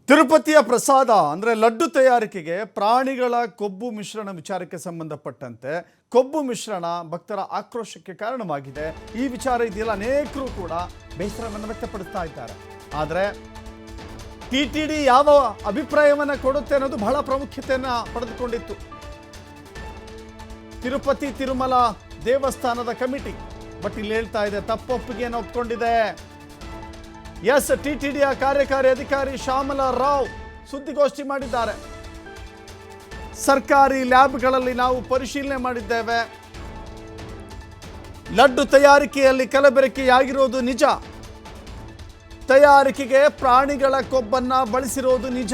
ತಿರುಪತಿಯ ಪ್ರಸಾದ ಅಂದರೆ ಲಡ್ಡು ತಯಾರಿಕೆಗೆ ಪ್ರಾಣಿಗಳ ಕೊಬ್ಬು ಮಿಶ್ರಣ ವಿಚಾರಕ್ಕೆ ಸಂಬಂಧಪಟ್ಟಂತೆ ಕೊಬ್ಬು ಮಿಶ್ರಣ ಭಕ್ತರ ಆಕ್ರೋಶಕ್ಕೆ ಕಾರಣವಾಗಿದೆ. ಈ ವಿಚಾರ ಇದೆಯಲ್ಲ, ಅನೇಕರು ಕೂಡ ಬೇಸರವನ್ನು ವ್ಯಕ್ತಪಡಿಸ್ತಾ ಇದ್ದಾರೆ. ಆದರೆ ಟಿಟಿಡಿ ಯಾವ ಅಭಿಪ್ರಾಯವನ್ನು ಕೊಡುತ್ತೆ ಅನ್ನೋದು ಬಹಳ ಪ್ರಾಮುಖ್ಯತೆಯನ್ನು ಪಡೆದುಕೊಂಡಿತ್ತು. ತಿರುಪತಿ ತಿರುಮಲ ದೇವಸ್ಥಾನದ ಕಮಿಟಿ ಬಟ್ ಇಲ್ಲಿ ಹೇಳ್ತಾ ಇದೆ, ತಪ್ಪೊಪ್ಪಿಗೆಯನ್ನು ಒಪ್ಪಿಕೊಂಡಿದೆ. ಎಸ್, ಟಿಟಿಡಿಯ ಕಾರ್ಯಕಾರಿ ಅಧಿಕಾರಿ ಶ್ಯಾಮಲಾ ರಾವ್ ಸುದ್ದಿಗೋಷ್ಠಿ ಮಾಡಿದ್ದಾರೆ. ಸರ್ಕಾರಿ ಲ್ಯಾಬ್ಗಳಲ್ಲಿ ನಾವು ಪರಿಶೀಲನೆ ಮಾಡಿದ್ದೇವೆ. ಲಡ್ಡು ತಯಾರಿಕೆಯಲ್ಲಿ ಕಲಬೆರಕೆಯಾಗಿರೋದು ನಿಜ. ತಯಾರಿಕೆಗೆ ಪ್ರಾಣಿಗಳ ಕೊಬ್ಬನ್ನ ಬಳಸಿರೋದು ನಿಜ.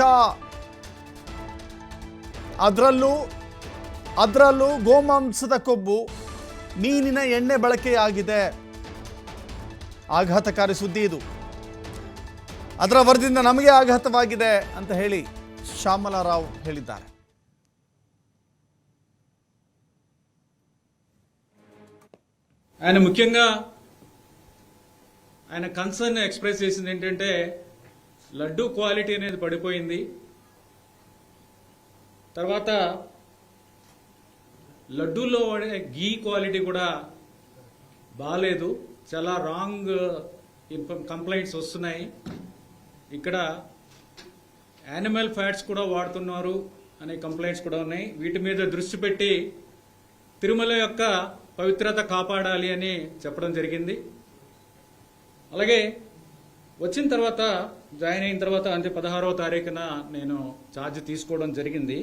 ಅದರಲ್ಲೂ ಗೋಮಾಂಸದ ಕೊಬ್ಬು, ಮೀನಿನ ಎಣ್ಣೆ ಬಳಕೆಯಾಗಿದೆ. ಆಘಾತಕಾರಿ ಸುದ್ದಿ ಇದು. ಅದರ ವರದಿಯಿಂದ ನಮಗೆ ಆಘಾತವಾಗಿದೆ ಅಂತ ಹೇಳಿ ಶ್ಯಾಮಲಾ ರಾವ್ ಹೇಳಿದ್ದಾರೆ. ఆయన ముఖ్యంగా ఆయన కన్సర్న్ ఎక్స్ప్రెస్ చేసింది ఏంటంటే లడ్డు క్వాలిటీ అనేది పడిపోయింది. తర్వాత లడ్డూలో వాడే గీ క్వాలిటీ కూడా బాగాలేదు, చాలా రాంగ్ కంప్లైంట్స్ వస్తున్నాయి. ఇక్కడ యానిమల్ ఫ్యాట్స్ కూడా వాడుతున్నారు అనే కంప్లైంట్స్ కూడా ఉన్నాయి. వీటి మీద దృష్టి పెట్టి తిరుమల యొక్క పవిత్రత కాపాడాలి అని చెప్పడం జరిగింది. అలాగే వచ్చిన తర్వాత జాయిన్ అయిన తర్వాత అంటే 16వ తారీఖున నేను ఛార్జ్ తీసుకోవడం జరిగింది.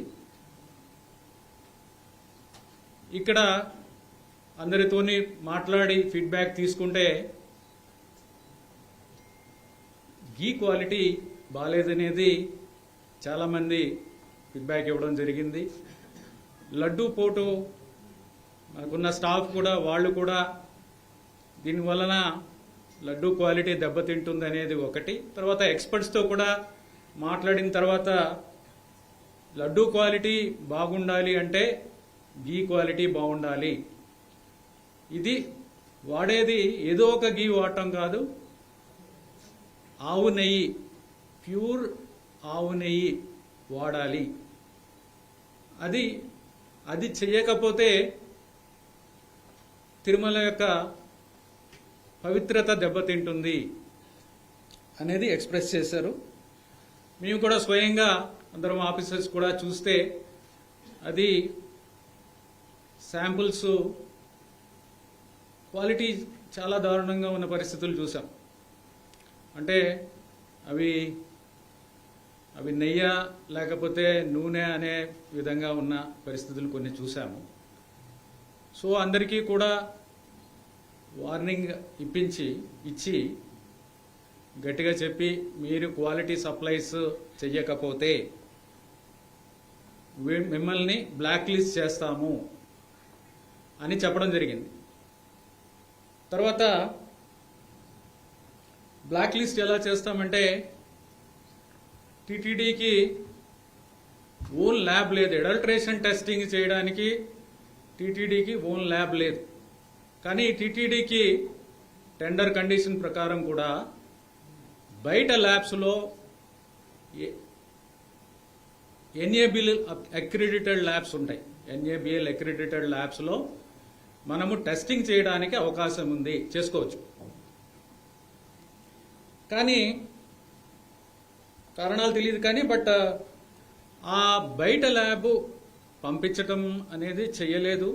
ఇక్కడ అందరితోని మాట్లాడి ఫీడ్బ్యాక్ తీసుకుంటే గీ క్వాలిటీ బాగాలేదనేది చాలామంది ఫీడ్బ్యాక్ ఇవ్వడం జరిగింది. లడ్డూ పోటు మనకున్న స్టాఫ్ కూడా వాళ్ళు కూడా దీనివలన లడ్డూ క్వాలిటీ దెబ్బతింటుంది అనేది ఒకటి. తర్వాత ఎక్స్పర్ట్స్తో కూడా మాట్లాడిన తర్వాత లడ్డూ క్వాలిటీ బాగుండాలి అంటే గీ క్వాలిటీ బాగుండాలి. ఇది వాడేది ఏదో ఒక గీ వాడటం కాదు, ఆవు నెయ్యి, ప్యూర్ ఆవు నెయ్యి వాడాలి. అది చేయకపోతే తిరుమల యొక్క పవిత్రత దెబ్బతింటుంది అనేది ఎక్స్ప్రెస్ చేశారు. మేము కూడా స్వయంగా అందరం ఆఫీసర్స్ కూడా చూస్తే అది శాంపుల్స్ క్వాలిటీ చాలా దారుణంగా ఉన్న పరిస్థితులు చూసాం. అంటే అవి నెయ్యి లేకపోతే నూనె అనే విధంగా ఉన్న పరిస్థితులు కొన్ని చూసాము. సో అందరికీ కూడా వార్నింగ్ ఇచ్చి గట్టిగా చెప్పి మీరు క్వాలిటీ సప్లైస్ చెయ్యకపోతే మిమ్మల్ని బ్లాక్ లిస్ట్ చేస్తాము అని చెప్పడం జరిగింది. తర్వాత బ్లాక్ లిస్ట్ ఎలా చేస్తామంటే టీటీడీకి ఓన్ ల్యాబ్ లేదు. అడల్ట్రేషన్ టెస్టింగ్ చేయడానికి టీటీడీకి ఓన్ ల్యాబ్ లేదు. కానీ టీటీడీకి టెండర్ కండిషన్ ప్రకారం కూడా బయట ల్యాబ్స్లో ఎన్ఏబిఎల్ అక్రిడిటెడ్ ల్యాబ్స్ ఉంటాయి. ఎన్ఏబిఎల్ అక్రిడిటెడ్ ల్యాబ్స్లో మనము టెస్టింగ్ చేయడానికి అవకాశం ఉంది, చేసుకోవచ్చు. కానీ కారణాలు తెలియదు కానీ బట్ ఆ బయట ల్యాబ్ పంపించటం అనేది చెయ్యలేదు.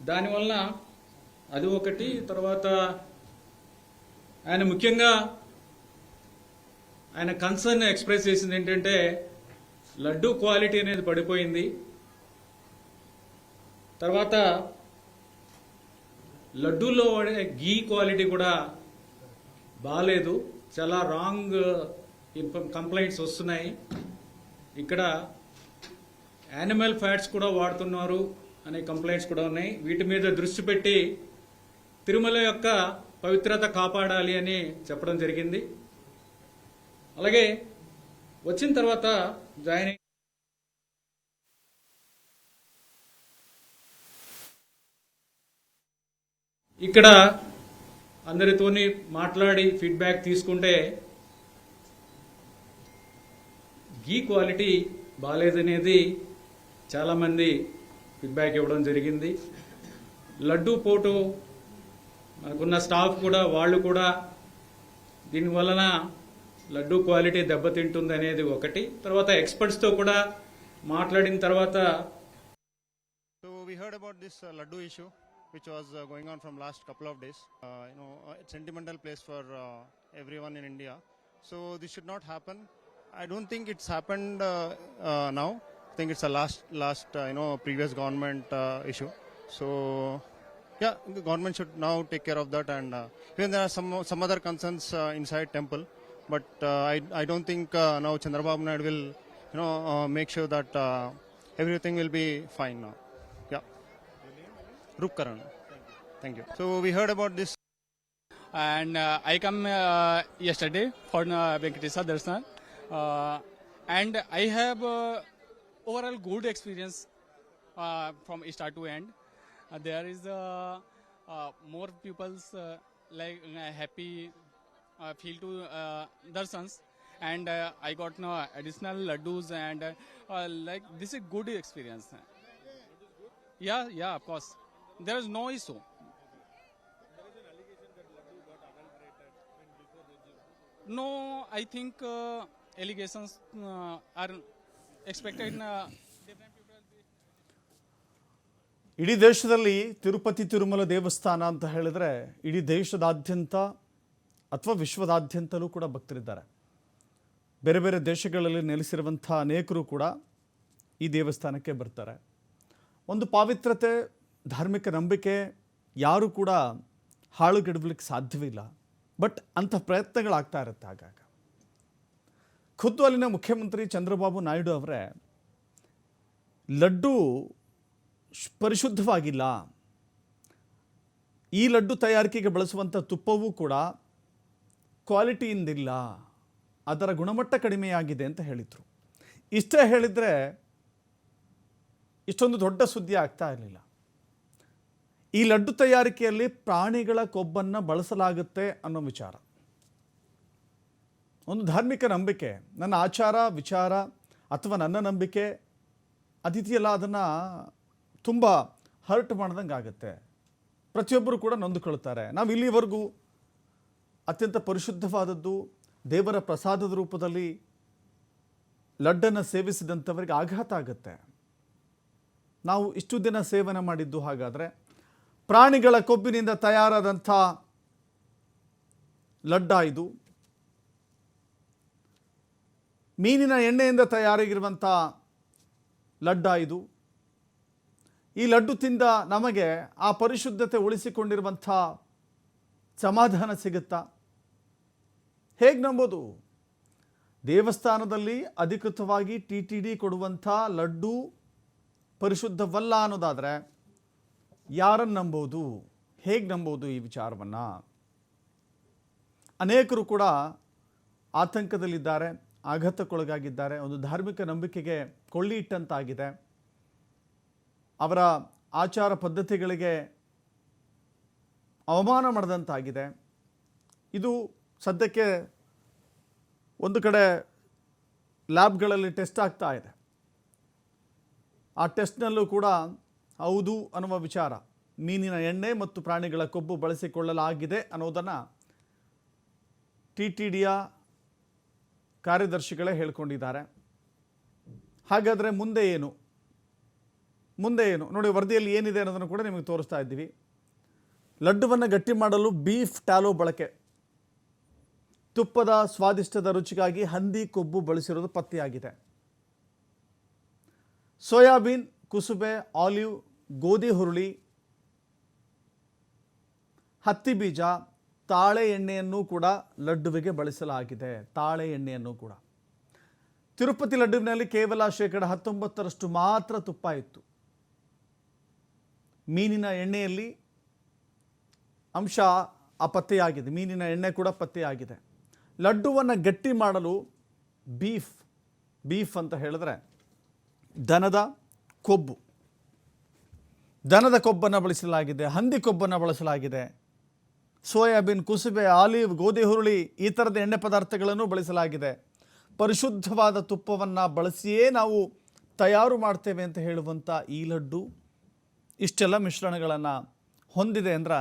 దానివల్ల అది ఒకటి. తర్వాత ఆయన ముఖ్యంగా ఆయన కన్సర్న్ ఎక్స్ప్రెస్ చేసింది ఏంటంటే లడ్డు క్వాలిటీ అనేది పడిపోయింది. తర్వాత లడ్డూలో వాడే గీ క్వాలిటీ కూడా బాగాలేదు, చాలా రాంగ్ కంప్లైంట్స్ వస్తున్నాయి. ఇక్కడ యానిమల్ ఫ్యాట్స్ కూడా వాడుతున్నారు అనే కంప్లైంట్స్ కూడా ఉన్నాయి. వీటి మీద దృష్టి పెట్టి తిరుమల యొక్క పవిత్రత కాపాడాలి అని చెప్పడం జరిగింది. అలాగే వచ్చిన తర్వాత జాయిన్ ఇక్కడ అందరితోని మాట్లాడి ఫీడ్బ్యాక్ తీసుకుంటే గీ క్వాలిటీ బాగాలేదనేది చాలామంది ఫీడ్బ్యాక్ ఇవ్వడం జరిగింది. లడ్డూ పోటు మనకున్న స్టాఫ్ కూడా వాళ్ళు కూడా దీనివలన లడ్డూ క్వాలిటీ దెబ్బతింటుంది అనేది ఒకటి. తర్వాత ఎక్స్పర్ట్స్తో కూడా మాట్లాడిన తర్వాత So we heard about this laddu issue, which was going on from last couple of days. It's sentimental place for everyone in India. So this should not happen. I don't think it's happened now. I think it's a last previous government issue. So yeah, the government should now take care of that. And even there are some other concerns inside temple, but I don't think now Chandrababu Naidu will make sure that everything will be fine now. Yeah. Rupkaran. Thank you. So we heard about this. And I come yesterday for Venkatesa Darshan, and I have overall good experience from start to end. There is more people's happy feel to darshans, and I got additional laddus, and like this is good experience. Yeah, of course. There is no issue. No, I think allegations are expected in different people. ಇಡೀ ದೇಶದಲ್ಲಿ ತಿರುಪತಿ ತಿರುಮಲ ದೇವಸ್ಥಾನ ಅಂತ ಹೇಳಿದ್ರೆ ಇಡೀ ದೇಶದಾದ್ಯಂತ ಅಥವಾ ವಿಶ್ವದಾದ್ಯಂತಲೂ ಕೂಡ ಭಕ್ತರಿದ್ದಾರೆ. ಬೇರೆ ಬೇರೆ ದೇಶಗಳಲ್ಲಿ ನೆಲೆಸಿರುವಂಥ ಅನೇಕರು ಕೂಡ ಈ ದೇವಸ್ಥಾನಕ್ಕೆ ಬರ್ತಾರೆ. ಒಂದು ಪಾವಿತ್ರತೆ, ಧಾರ್ಮಿಕ ನಂಬಿಕೆ ಯಾರೂ ಕೂಡ ಹಾಳುಗೆಡವಲಿಕ್ಕೆ ಸಾಧ್ಯವಿಲ್ಲ. ಬಟ್ ಅಂಥ ಪ್ರಯತ್ನಗಳಾಗ್ತಾ ಇರುತ್ತೆ ಆಗಾಗ. ಖುದ್ದು ಅಲ್ಲಿನ ಮುಖ್ಯಮಂತ್ರಿ ಚಂದ್ರಬಾಬು ನಾಯ್ಡು ಅವರೇ ಲಡ್ಡು ಪರಿಶುದ್ಧವಾಗಿಲ್ಲ, ಈ ಲಡ್ಡು ತಯಾರಿಕೆಗೆ ಬಳಸುವಂಥ ತುಪ್ಪವೂ ಕೂಡ ಕ್ವಾಲಿಟಿಯಿಂದಿಲ್ಲ, ಅದರ ಗುಣಮಟ್ಟ ಕಡಿಮೆಯಾಗಿದೆ ಅಂತ ಹೇಳಿದರು. ಇಷ್ಟೇ ಹೇಳಿದರೆ ಇಷ್ಟೊಂದು ದೊಡ್ಡ ಸುದ್ದಿ ಆಗ್ತಾ ಇರಲಿಲ್ಲ. ಈ ಲಡ್ಡು ತಯಾರಿಕೆಯಲ್ಲಿ ಪ್ರಾಣಿಗಳ ಕೊಬ್ಬನ್ನು ಬಳಸಲಾಗುತ್ತೆ ಅನ್ನೋ ವಿಚಾರ ಒಂದು ಧಾರ್ಮಿಕ ನಂಬಿಕೆ, ನನ್ನ ಆಚಾರ ವಿಚಾರ ಅಥವಾ ನನ್ನ ನಂಬಿಕೆ ಅದಿದೆಯಲ್ಲ, ಅದನ್ನು ತುಂಬ ಹರ್ಟ್ ಮಾಡ್ದಂಗೆ ಆಗುತ್ತೆ. ಪ್ರತಿಯೊಬ್ಬರು ಕೂಡ ನೊಂದುಕೊಳ್ತಾರೆ. ನಾವು ಇಲ್ಲಿವರೆಗೂ ಅತ್ಯಂತ ಪರಿಶುದ್ಧವಾದದ್ದು ದೇವರ ಪ್ರಸಾದದ ರೂಪದಲ್ಲಿ ಲಡ್ಡನ್ನು ಸೇವಿಸಿದಂಥವರಿಗೆ ಆಘಾತ ಆಗುತ್ತೆ. ನಾವು ಇಷ್ಟು ದಿನ ಸೇವನೆ ಮಾಡಿದ್ದು ಹಾಗಾದರೆ ಪ್ರಾಣಿಗಳ ಕೊಬ್ಬಿನಿಂದ ತಯಾರಾದಂಥ ಲಡ್ಡ ಇದು, ಮೀನಿನ ಎಣ್ಣೆಯಿಂದ ತಯಾರಾಗಿರುವಂಥ ಲಡ್ಡ ಇದು. ಈ ಲಡ್ಡು ತಿಂದ ನಮಗೆ ಆ ಪರಿಶುದ್ಧತೆ ಉಳಿಸಿಕೊಂಡಿರುವಂಥ ಸಮಾಧಾನ ಸಿಗುತ್ತಾ? ಹೇಗೆ ನಂಬೋದು? ದೇವಸ್ಥಾನದಲ್ಲಿ ಅಧಿಕೃತವಾಗಿ TTD ಕೊಡುವಂಥ ಲಡ್ಡು ಪರಿಶುದ್ಧವಲ್ಲ ಅನ್ನೋದಾದರೆ ಯಾರನ್ನು ನಂಬೋದು? ಹೇಗೆ ನಂಬೋದು ಈ ವಿಚಾರವನ್ನು? ಅನೇಕರು ಕೂಡ ಆತಂಕದಲ್ಲಿದ್ದಾರೆ, ಆಘಾತಕ್ಕೊಳಗಾಗಿದ್ದಾರೆ. ಒಂದು ಧಾರ್ಮಿಕ ನಂಬಿಕೆಗೆ ಕೊಳ್ಳಿ ಇಟ್ಟಂತಾಗಿದೆ, ಅವರ ಆಚಾರ ಪದ್ಧತಿಗಳಿಗೆ ಅವಮಾನ ಮಾಡಿದಂತಾಗಿದೆ. ಇದು ಸದ್ಯಕ್ಕೆ ಒಂದು ಕಡೆ ಲ್ಯಾಬ್ಗಳಲ್ಲಿ ಟೆಸ್ಟ್ ಆಗ್ತಾ ಇದೆ. ಆ ಟೆಸ್ಟ್ನಲ್ಲೂ ಕೂಡ ಹೌದು ಅನ್ನುವ ವಿಚಾರ, ಮೀನಿನ ಎಣ್ಣೆ ಮತ್ತು ಪ್ರಾಣಿಗಳ ಕೊಬ್ಬು ಬಳಸಿಕೊಳ್ಳಲಾಗಿದೆ ಅನ್ನೋದನ್ನು TTDಯ ಕಾರ್ಯದರ್ಶಿಗಳೇ ಹೇಳ್ಕೊಂಡಿದ್ದಾರೆ. ಹಾಗಾದರೆ ಮುಂದೆ ಏನು ನೋಡಿ, ವರದಿಯಲ್ಲಿ ಏನಿದೆ ಅನ್ನೋದನ್ನು ಕೂಡ ನಿಮಗೆ ತೋರಿಸ್ತಾ ಇದ್ದೀವಿ. ಲಡ್ಡುವನ್ನು ಗಟ್ಟಿ ಮಾಡಲು ಬೀಫ್ ಟ್ಯಾಲೋ ಬಳಕೆ, ತುಪ್ಪದ ಸ್ವಾದಿಷ್ಟದ ರುಚಿಗಾಗಿ ಹಂದಿ ಕೊಬ್ಬು ಬಳಸಿರೋದು ಪತ್ತೆಯಾಗಿದೆ. ಸೋಯಾಬೀನ್, ಕುಸುಬೆ, ಆಲಿವ್, ಗೋಧಿ ಹುರುಳಿ, ಹತ್ತಿ ಬೀಜ, ತಾಳೆ ಎಣ್ಣೆಯನ್ನು ಕೂಡ ಲಡ್ಡುವಿಗೆ ಬಳಸಲಾಗಿದೆ. ತಾಳೆ ಎಣ್ಣೆಯನ್ನು ಕೂಡ. ತಿರುಪತಿ ಲಡ್ಡುವಿನಲ್ಲಿ ಕೇವಲ 19% ಮಾತ್ರ ತುಪ್ಪ ಇತ್ತು. ಮೀನಿನ ಎಣ್ಣೆಯಲ್ಲಿ ಅಂಶ ಪತ್ತೆಯಾಗಿದೆ, ಮೀನಿನ ಎಣ್ಣೆ ಕೂಡ ಪತ್ತೆಯಾಗಿದೆ. ಲಡ್ಡುವನ್ನು ಗಟ್ಟಿ ಮಾಡಲು ಬೀಫ್ ಅಂತ ಹೇಳಿದ್ರೆ ದನದ ಕೊಬ್ಬನ್ನು ಬಳಸಲಾಗಿದೆ, ಹಂದಿ ಕೊಬ್ಬನ್ನು ಬಳಸಲಾಗಿದೆ. ಸೋಯಾಬೀನ್, ಕುಸುಬೆ, ಆಲಿವ್, ಗೋಧಿ ಹುರುಳಿ ಈ ಥರದ ಎಣ್ಣೆ ಪದಾರ್ಥಗಳನ್ನು ಬಳಸಲಾಗಿದೆ. ಪರಿಶುದ್ಧವಾದ ತುಪ್ಪವನ್ನು ಬಳಸಿಯೇ ನಾವು ತಯಾರು ಮಾಡ್ತೇವೆ ಅಂತ ಹೇಳುವಂಥ ಈ ಲಡ್ಡು ಇಷ್ಟೆಲ್ಲ ಮಿಶ್ರಣಗಳನ್ನು ಹೊಂದಿದೆ ಅಂದ್ರೆ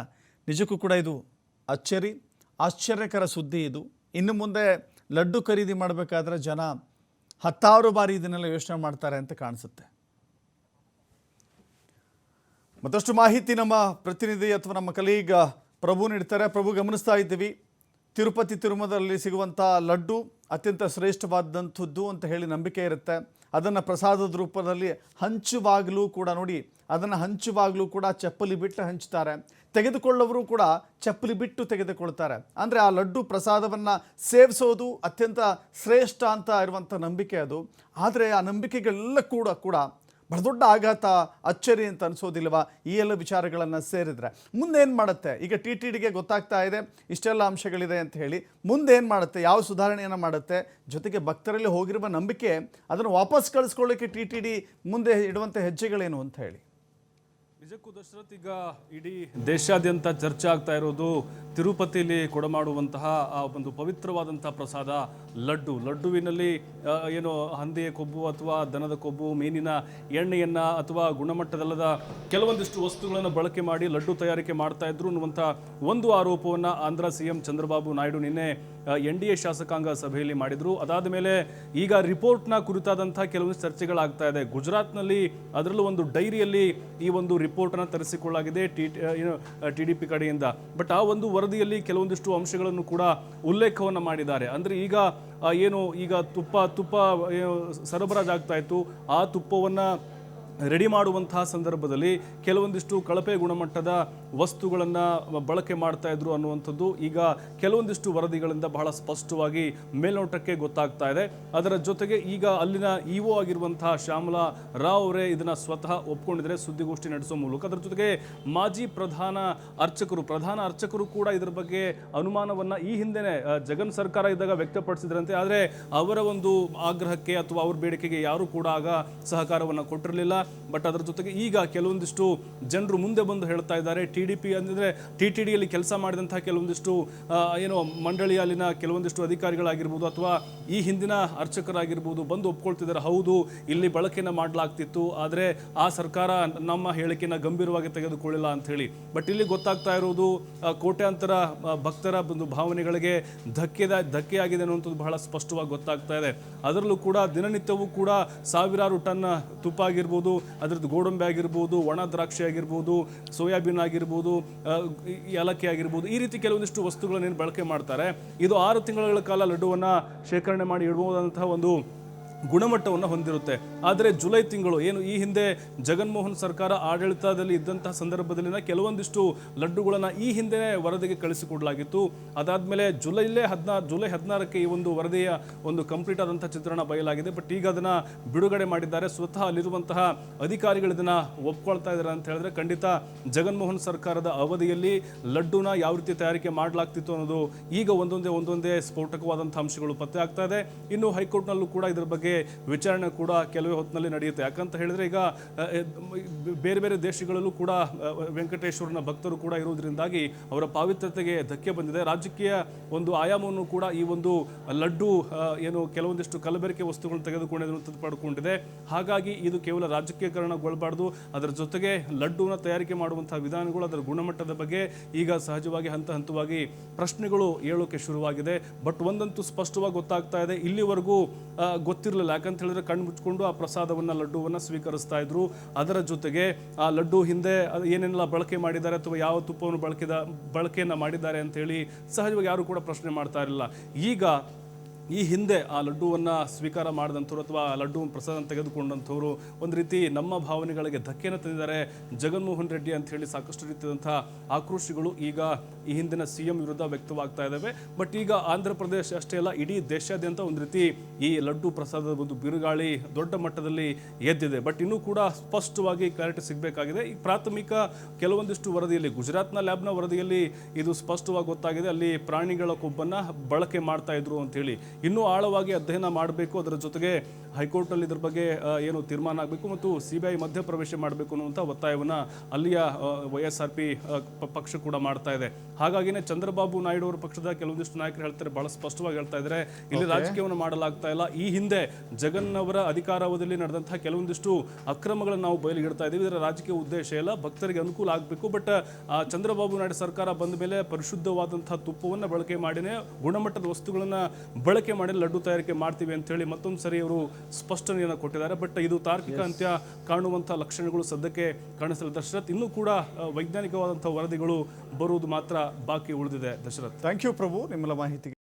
ನಿಜಕ್ಕೂ ಕೂಡ ಇದು ಆಶ್ಚರ್ಯಕರ ಸುದ್ದಿ ಇದು. ಇನ್ನು ಮುಂದೆ ಲಡ್ಡು ಖರೀದಿ ಮಾಡಬೇಕಾದ್ರೆ ಜನ 10 ಬಾರಿ ಇದನ್ನೆಲ್ಲ ಯೋಚನೆ ಮಾಡ್ತಾರೆ ಅಂತ ಕಾಣಿಸುತ್ತೆ. ಮತ್ತಷ್ಟು ಮಾಹಿತಿ ನಮ್ಮ ಪ್ರತಿನಿಧಿ ಅಥವಾ ನಮ್ಮ ಕಲೀಗ್ ಪ್ರಭು ನೀಡ್ತಾರೆ. ಪ್ರಭು, ಗಮನಿಸ್ತಾ ಇದ್ದೀವಿ ತಿರುಪತಿ ತಿರುಮಲದಲ್ಲಿ ಸಿಗುವಂಥ ಲಡ್ಡು ಅತ್ಯಂತ ಶ್ರೇಷ್ಠವಾದಂಥದ್ದು ಅಂತ ಹೇಳಿ ನಂಬಿಕೆ ಇರುತ್ತೆ. ಅದನ್ನು ಪ್ರಸಾದದ ರೂಪದಲ್ಲಿ ಹಂಚುವಾಗಲೂ ಕೂಡ ನೋಡಿ, ಅದನ್ನು ಹಂಚುವಾಗಲೂ ಕೂಡ ಚಪ್ಪಲಿ ಬಿಟ್ಟು ಹಂಚ್ತಾರೆ. ತೆಗೆದುಕೊಳ್ಳೋರು ಕೂಡ ಚಪ್ಪಲಿ ಬಿಟ್ಟು ತೆಗೆದುಕೊಳ್ತಾರೆ. ಅಂದರೆ ಆ ಲಡ್ಡು ಪ್ರಸಾದವನ್ನು ಸೇವಿಸೋದು ಅತ್ಯಂತ ಶ್ರೇಷ್ಠ ಅಂತ ಇರುವಂಥ ನಂಬಿಕೆ ಅದು. ಆದರೆ ಆ ನಂಬಿಕೆಗಳೆಲ್ಲ ಕೂಡ ಬಹಳ ದೊಡ್ಡ ಆಘಾತ, ಅಚ್ಚರಿ ಅಂತ ಅನಿಸೋದಿಲ್ವಾ ಈ ಎಲ್ಲ ವಿಚಾರಗಳನ್ನು ಸೇರಿದರೆ? ಮುಂದೇನು ಮಾಡುತ್ತೆ? ಈಗ TTDಗೆ ಗೊತ್ತಾಗ್ತಾ ಇದೆ ಇಷ್ಟೆಲ್ಲ ಅಂಶಗಳಿದೆ ಅಂತ ಹೇಳಿ. ಮುಂದೇನು ಮಾಡುತ್ತೆ? ಯಾವ ಸುಧಾರಣೆಯನ್ನು ಮಾಡುತ್ತೆ? ಜೊತೆಗೆ ಭಕ್ತರಲ್ಲಿ ಹೋಗಿರುವ ನಂಬಿಕೆ ಅದನ್ನು ವಾಪಸ್ ಕಳಿಸ್ಕೊಳ್ಳೋಕ್ಕೆ TTD ಮುಂದೆ ಇಡುವಂಥ ಹೆಜ್ಜೆಗಳೇನು ಅಂತ ಹೇಳಿ. ನಿಜಕ್ಕೂ ದಶರಥ್, ಈಗ ಇಡೀ ದೇಶಾದ್ಯಂತ ಚರ್ಚೆ ಆಗ್ತಾ ಇರೋದು ತಿರುಪತಿಯಲ್ಲಿ ಕೊಡಮಾಡುವಂತಹ ಆ ಒಂದು ಪವಿತ್ರವಾದಂಥ ಪ್ರಸಾದ ಲಡ್ಡುವಿನಲ್ಲಿ ಏನು ಹಂದಿಯ ಕೊಬ್ಬು ಅಥವಾ ದನದ ಕೊಬ್ಬು, ಮೀನಿನ ಎಣ್ಣೆಯನ್ನು ಅಥವಾ ಗುಣಮಟ್ಟದಲ್ಲದ ಕೆಲವೊಂದಿಷ್ಟು ವಸ್ತುಗಳನ್ನು ಬಳಕೆ ಮಾಡಿ ಲಡ್ಡು ತಯಾರಿಕೆ ಮಾಡ್ತಾ ಇದ್ರು ಅನ್ನುವಂಥ ಒಂದು ಆರೋಪವನ್ನು ಆಂಧ್ರ CM ಚಂದ್ರಬಾಬು ನಾಯ್ಡು ನಿನ್ನೆ NDA ಶಾಸಕಾಂಗ ಸಭೆಯಲ್ಲಿ ಮಾಡಿದರು. ಅದಾದ ಮೇಲೆ ಈಗ ರಿಪೋರ್ಟ್ನ ಕುರಿತಾದಂಥ ಕೆಲವೊಂದು ಚರ್ಚೆಗಳಾಗ್ತಾ ಇದೆ. ಗುಜರಾತ್ನಲ್ಲಿ ಅದರಲ್ಲೂ ಒಂದು ಡೈರಿಯಲ್ಲಿ ಈ ಒಂದು ರಿಪೋರ್ಟನ್ನು ತರಿಸಿಕೊಳ್ಳಲಾಗಿದೆ TDP ಕಡೆಯಿಂದ. ಬಟ್ ಆ ಒಂದು ವರದಿಯಲ್ಲಿ ಕೆಲವೊಂದಿಷ್ಟು ಅಂಶಗಳನ್ನು ಕೂಡ ಉಲ್ಲೇಖವನ್ನು ಮಾಡಿದ್ದಾರೆ. ಅಂದರೆ ಈಗ ತುಪ್ಪ ಸರಬರಾಜಾಗ್ತಾ ಇತ್ತು. ಆ ತುಪ್ಪವನ್ನು ರೆಡಿ ಮಾಡುವಂತಹ ಸಂದರ್ಭದಲ್ಲಿ ಕೆಲವೊಂದಿಷ್ಟು ಕಳಪೆ ಗುಣಮಟ್ಟದ ವಸ್ತುಗಳನ್ನು ಬಳಕೆ ಮಾಡ್ತಾ ಇದ್ರು ಅನ್ನುವಂಥದ್ದು ಈಗ ಕೆಲವೊಂದಿಷ್ಟು ವರದಿಗಳಿಂದ ಬಹಳ ಸ್ಪಷ್ಟವಾಗಿ ಮೇಲ್ನೋಟಕ್ಕೆ ಗೊತ್ತಾಗ್ತಾ ಇದೆ. ಅದರ ಜೊತೆಗೆ ಈಗ ಅಲ್ಲಿನ EO ಆಗಿರುವಂತಹ ಶ್ಯಾಮಲಾ ರಾವ್ ಅವರೇ ಇದನ್ನು ಸ್ವತಃ ಒಪ್ಕೊಂಡಿದ್ದಾರೆ ಸುದ್ದಿಗೋಷ್ಠಿ ನಡೆಸುವ ಮೂಲಕ. ಅದರ ಜೊತೆಗೆ ಮಾಜಿ ಪ್ರಧಾನ ಅರ್ಚಕರು ಕೂಡ ಇದರ ಬಗ್ಗೆ ಅನುಮಾನವನ್ನು ಈ ಹಿಂದೆನೇ ಜಗನ್ ಸರ್ಕಾರ ಇದ್ದಾಗ ವ್ಯಕ್ತಪಡಿಸಿದ್ರಂತೆ. ಆದರೆ ಅವರ ಒಂದು ಆಗ್ರಹಕ್ಕೆ ಅಥವಾ ಅವ್ರ ಬೇಡಿಕೆಗೆ ಯಾರು ಕೂಡ ಆಗ ಸಹಕಾರವನ್ನು ಕೊಟ್ಟಿರಲಿಲ್ಲ. ಬಟ್ ಅದರ ಜೊತೆಗೆ ಈಗ ಕೆಲವೊಂದಿಷ್ಟು ಜನರು ಮುಂದೆ ಬಂದು ಹೇಳ್ತಾ ಇದ್ದಾರೆ, TDP ಅಂದರೆ TTDಯಲ್ಲಿ ಕೆಲಸ ಮಾಡಿದಂತಹ ಕೆಲವೊಂದಿಷ್ಟು ಮಂಡಳಿಯ ಅಲ್ಲಿನ ಕೆಲವೊಂದಿಷ್ಟು ಅಧಿಕಾರಿಗಳಾಗಿರ್ಬೋದು ಅಥವಾ ಈ ಹಿಂದಿನ ಅರ್ಚಕರಾಗಿರ್ಬೋದು ಬಂದು ಒಪ್ಕೊಳ್ತಿದ್ದಾರೆ, ಹೌದು ಇಲ್ಲಿ ಬಳಕೆನ ಮಾಡಲಾಗ್ತಿತ್ತು, ಆದರೆ ಆ ಸರ್ಕಾರ ನಮ್ಮ ಹೇಳಿಕೆನ ಗಂಭೀರವಾಗಿ ತೆಗೆದುಕೊಳ್ಳಿಲ್ಲ ಅಂತ ಹೇಳಿ. ಬಟ್ ಇಲ್ಲಿ ಗೊತ್ತಾಗ್ತಾ ಇರೋದು ಕೋಟ್ಯಾಂತರ ಭಕ್ತರ ಒಂದು ಭಾವನೆಗಳಿಗೆ ಧಕ್ಕೆಯಾಗಿದೆ ಅನ್ನುವಂಥದ್ದು ಬಹಳ ಸ್ಪಷ್ಟವಾಗಿ ಗೊತ್ತಾಗ್ತಾ ಇದೆ. ಅದರಲ್ಲೂ ಕೂಡ ದಿನನಿತ್ಯವೂ ಕೂಡ ಸಾವಿರಾರು ಟನ್ ತುಪ್ಪ ಆಗಿರ್ಬೋದು, ಅದರದ್ದು ಗೋಡಂಬಿ ಆಗಿರ್ಬೋದು, ಒಣ ದ್ರಾಕ್ಷಿ ಆಗಿರ್ಬೋದು, ಸೋಯಾಬೀನ್ ಆಗಿರ್ಬೋದು, ಏಲಕ್ಕಿ ಆಗಿರ್ಬೋದು, ಈ ರೀತಿ ಕೆಲವೊಂದಿಷ್ಟು ವಸ್ತುಗಳನ್ನೇನು ಬಳಕೆ ಮಾಡ್ತಾರೆ. ಇದು 6 ತಿಂಗಳ ಕಾಲ ಲಡ್ಡುವನ್ನು ಶೇಖರಣೆ ಮಾಡಿ ಇಡಬಹುದಾದಂತಹ ಒಂದು ಗುಣಮಟ್ಟವನ್ನು ಹೊಂದಿರುತ್ತೆ. ಆದರೆ ಜುಲೈ ತಿಂಗಳು ಈ ಹಿಂದೆ ಜಗನ್ಮೋಹನ್ ಸರ್ಕಾರ ಆಡಳಿತದಲ್ಲಿ ಇದ್ದಂತಹ ಸಂದರ್ಭದಲ್ಲಿನ ಕೆಲವೊಂದಿಷ್ಟು ಲಡ್ಡುಗಳನ್ನು ಈ ಹಿಂದೆ ವರದಿಗೆ ಕಳಿಸಿಕೊಡಲಾಗಿತ್ತು. ಅದಾದಮೇಲೆ ಜುಲೈ 16ಕ್ಕೆ ಈ ಒಂದು ವರದಿಯ ಒಂದು ಕಂಪ್ಲೀಟ್ ಆದಂತಹ ಚಿತ್ರಣ ಬಯಲಾಗಿದೆ. ಬಟ್ ಈಗ ಅದನ್ನು ಬಿಡುಗಡೆ ಮಾಡಿದ್ದಾರೆ. ಸ್ವತಃ ಅಲ್ಲಿರುವಂತಹ ಅಧಿಕಾರಿಗಳು ಇದನ್ನು ಒಪ್ಕೊಳ್ತಾ ಇದ್ದಾರೆ ಅಂತ ಹೇಳಿದ್ರೆ ಖಂಡಿತ ಜಗನ್ಮೋಹನ್ ಸರ್ಕಾರದ ಅವಧಿಯಲ್ಲಿ ಲಡ್ಡುನ ಯಾವ ರೀತಿ ತಯಾರಿಕೆ ಮಾಡಲಾಗ್ತಿತ್ತು ಅನ್ನೋದು ಈಗ ಒಂದೊಂದೇ ಸ್ಫೋಟಕವಾದಂತಹ ಅಂಶಗಳು ಪತ್ತೆ ಆಗ್ತಾ ಇದೆ. ಇನ್ನು ಹೈಕೋರ್ಟ್ನಲ್ಲೂ ಕೂಡ ಇದರ ಬಗ್ಗೆ ವಿಚಾರಣೆ ಕೂಡ ಕೆಲವೇ ಹೊತ್ತಿನಲ್ಲಿ ನಡೆಯುತ್ತೆ. ಯಾಕಂತ ಹೇಳಿದ್ರೆ ಈಗ ಬೇರೆ ಬೇರೆ ದೇಶಗಳಲ್ಲೂ ಕೂಡ ವೆಂಕಟೇಶ್ವರನ ಭಕ್ತರು ಕೂಡ ಇರುವುದರಿಂದಾಗಿ ಅವರ ಪಾವಿತ್ರತೆಗೆ ಧಕ್ಕೆ ಬಂದಿದೆ. ರಾಜಕೀಯ ಒಂದು ಆಯಾಮವನ್ನು ಕೂಡ ಈ ಒಂದು ಲಡ್ಡು ಕೆಲವೊಂದಿಷ್ಟು ಕಲಬೆರಕೆ ವಸ್ತುಗಳನ್ನು ತೆಗೆದುಕೊಂಡು ಪಡ್ಕೊಂಡಿದೆ. ಹಾಗಾಗಿ ಇದು ಕೇವಲ ರಾಜಕೀಯಕರಣಗೊಳ್ಳಬಾರ್ದು. ಅದರ ಜೊತೆಗೆ ಲಡ್ಡುನ ತಯಾರಿಕೆ ಮಾಡುವಂತಹ ವಿಧಾನಗಳು, ಅದರ ಗುಣಮಟ್ಟದ ಬಗ್ಗೆ ಈಗ ಸಹಜವಾಗಿ ಹಂತವಾಗಿ ಪ್ರಶ್ನೆಗಳು ಏಳೋಕೆ ಶುರುವಾಗಿದೆ. ಬಟ್ ಒಂದಂತೂ ಸ್ಪಷ್ಟವಾಗಿ ಗೊತ್ತಾಗ್ತಾ ಇದೆ, ಇಲ್ಲಿವರೆಗೂ ಗೊತ್ತಿರಲಿಲ್ಲ. ಯಾಕಂತ ಹೇಳಿದ್ರೆ ಕಣ್ಣು ಮುಚ್ಕೊಂಡು ಆ ಪ್ರಸಾದವನ್ನು ಲಡ್ಡುವನ್ನು ಸ್ವೀಕರಿಸ್ತಾ ಇದ್ರು. ಅದರ ಜೊತೆಗೆ ಆ ಲಡ್ಡು ಹಿಂದೆ ಏನೆಲ್ಲ ಬಳಕೆ ಮಾಡಿದ್ದಾರೆ ಅಥವಾ ಯಾವ ತುಪ್ಪವನ್ನು ಬಳಕೆಯನ್ನು ಮಾಡಿದ್ದಾರೆ ಅಂತ ಹೇಳಿ ಸಹಜವಾಗಿ ಯಾರು ಕೂಡ ಪ್ರಶ್ನೆ ಮಾಡ್ತಾ ಇರಲಿಲ್ಲ. ಈಗ ಈ ಹಿಂದೆ ಆ ಲಡ್ಡುವನ್ನು ಸ್ವೀಕಾರ ಮಾಡಿದಂಥವ್ರು ಅಥವಾ ಲಡ್ಡು ಪ್ರಸಾದ ತೆಗೆದುಕೊಂಡಂಥವ್ರು ಒಂದು ರೀತಿ ನಮ್ಮ ಭಾವನೆಗಳಿಗೆ ಧಕ್ಕೆಯನ್ನು ತಂದಿದ್ದಾರೆ ಜಗನ್ಮೋಹನ್ ರೆಡ್ಡಿ ಅಂತ ಹೇಳಿ ಸಾಕಷ್ಟು ರೀತಿಯಾದಂಥ ಆಕ್ರೋಶಗಳು ಈಗ ಈ ಹಿಂದಿನ CM ವಿರುದ್ಧ ವ್ಯಕ್ತವಾಗ್ತಾ ಇದ್ದಾವೆ. ಬಟ್ ಈಗ ಆಂಧ್ರ ಪ್ರದೇಶ ಅಷ್ಟೇ ಅಲ್ಲ, ಇಡೀ ದೇಶಾದ್ಯಂತ ಒಂದು ರೀತಿ ಈ ಲಡ್ಡು ಪ್ರಸಾದದ ಒಂದು ಬಿರುಗಾಳಿ ದೊಡ್ಡ ಮಟ್ಟದಲ್ಲಿ ಎದ್ದಿದೆ. ಬಟ್ ಇನ್ನೂ ಕೂಡ ಸ್ಪಷ್ಟವಾಗಿ ಕ್ಲಾರಿಟಿ ಸಿಗಬೇಕಾಗಿದೆ. ಈ ಪ್ರಾಥಮಿಕ ಕೆಲವೊಂದಿಷ್ಟು ವರದಿಯಲ್ಲಿ, ಗುಜರಾತ್ನ ಲ್ಯಾಬ್ನ ವರದಿಯಲ್ಲಿ ಇದು ಸ್ಪಷ್ಟವಾಗಿ ಗೊತ್ತಾಗಿದೆ. ಅಲ್ಲಿ ಪ್ರಾಣಿಗಳ ಕೊಬ್ಬನ್ನು ಬಳಕೆ ಮಾಡ್ತಾ ಇದ್ರು ಅಂತ ಹೇಳಿ. ಇನ್ನೂ ಆಳವಾಗಿ ಅಧ್ಯಯನ ಮಾಡಬೇಕು. ಅದರ ಜೊತೆಗೆ ಹೈಕೋರ್ಟ್ನಲ್ಲಿ ಇದರ ಬಗ್ಗೆ ತೀರ್ಮಾನ ಆಗಬೇಕು ಮತ್ತು CBI ಮಧ್ಯಪ್ರವೇಶ ಮಾಡಬೇಕು ಅನ್ನುವಂಥ ಒತ್ತಾಯವನ್ನು ಅಲ್ಲಿಯ YSRP ಪಕ್ಷ ಕೂಡ ಮಾಡ್ತಾ ಇದೆ. ಹಾಗಾಗಿನೇ ಚಂದ್ರಬಾಬು ನಾಯ್ಡು ಅವರ ಪಕ್ಷದ ಕೆಲವೊಂದಿಷ್ಟು ನಾಯಕರು ಹೇಳ್ತಾರೆ, ಬಹಳ ಸ್ಪಷ್ಟವಾಗಿ ಹೇಳ್ತಾ ಇದ್ದಾರೆ, ಇಲ್ಲಿ ರಾಜಕೀಯವನ್ನು ಮಾಡಲಾಗ್ತಾ ಇಲ್ಲ. ಈ ಹಿಂದೆ ಜಗನ್ ಅವರ ಅಧಿಕಾರಾವಧಿಯಲ್ಲಿ ನಡೆದಂತಹ ಕೆಲವೊಂದಿಷ್ಟು ಅಕ್ರಮಗಳನ್ನು ನಾವು ಬಯಲಿಗಿಡ್ತಾ ಇದ್ದೀವಿ. ಇದರ ರಾಜಕೀಯ ಉದ್ದೇಶ ಇಲ್ಲ, ಭಕ್ತರಿಗೆ ಅನುಕೂಲ ಆಗಬೇಕು. ಬಟ್ ಚಂದ್ರಬಾಬು ನಾಯ್ಡು ಸರ್ಕಾರ ಬಂದ ಮೇಲೆ ಪರಿಶುದ್ಧವಾದಂತಹ ತುಪ್ಪವನ್ನು ಬಳಕೆ ಮಾಡಿನೇ ಗುಣಮಟ್ಟದ ವಸ್ತುಗಳನ್ನು ಬಳಕೆ ಮಾಡಿ ಲಡ್ಡು ತಯಾರಿಕೆ ಮಾಡ್ತೀವಿ ಅಂತ ಹೇಳಿ ಮತ್ತೊಂದು ಸರಿ ಅವರು ಸ್ಪಷ್ಟನೆಯನ್ನು ಕೊಟ್ಟಿದ್ದಾರೆ. ಬಟ್ ಇದು ತಾರ್ಕಿಕ ಅಂತ್ಯ ಕಾಣುವಂತಹ ಲಕ್ಷಣಗಳು ಸದ್ಯಕ್ಕೆ ಕಾಣಿಸಲಿಲ್ಲ ದಶರಥ್. ಇನ್ನೂ ಕೂಡ ವೈಜ್ಞಾನಿಕವಾದಂತಹ ವರದಿಗಳು ಬರುವುದು ಮಾತ್ರ ಬಾಕಿ ಉಳಿದಿದೆ ದಶರಥ್. ಥ್ಯಾಂಕ್ ಯು ಪ್ರಭು ನಿಮ್ಮೆಲ್ಲ ಮಾಹಿತಿಗೆ.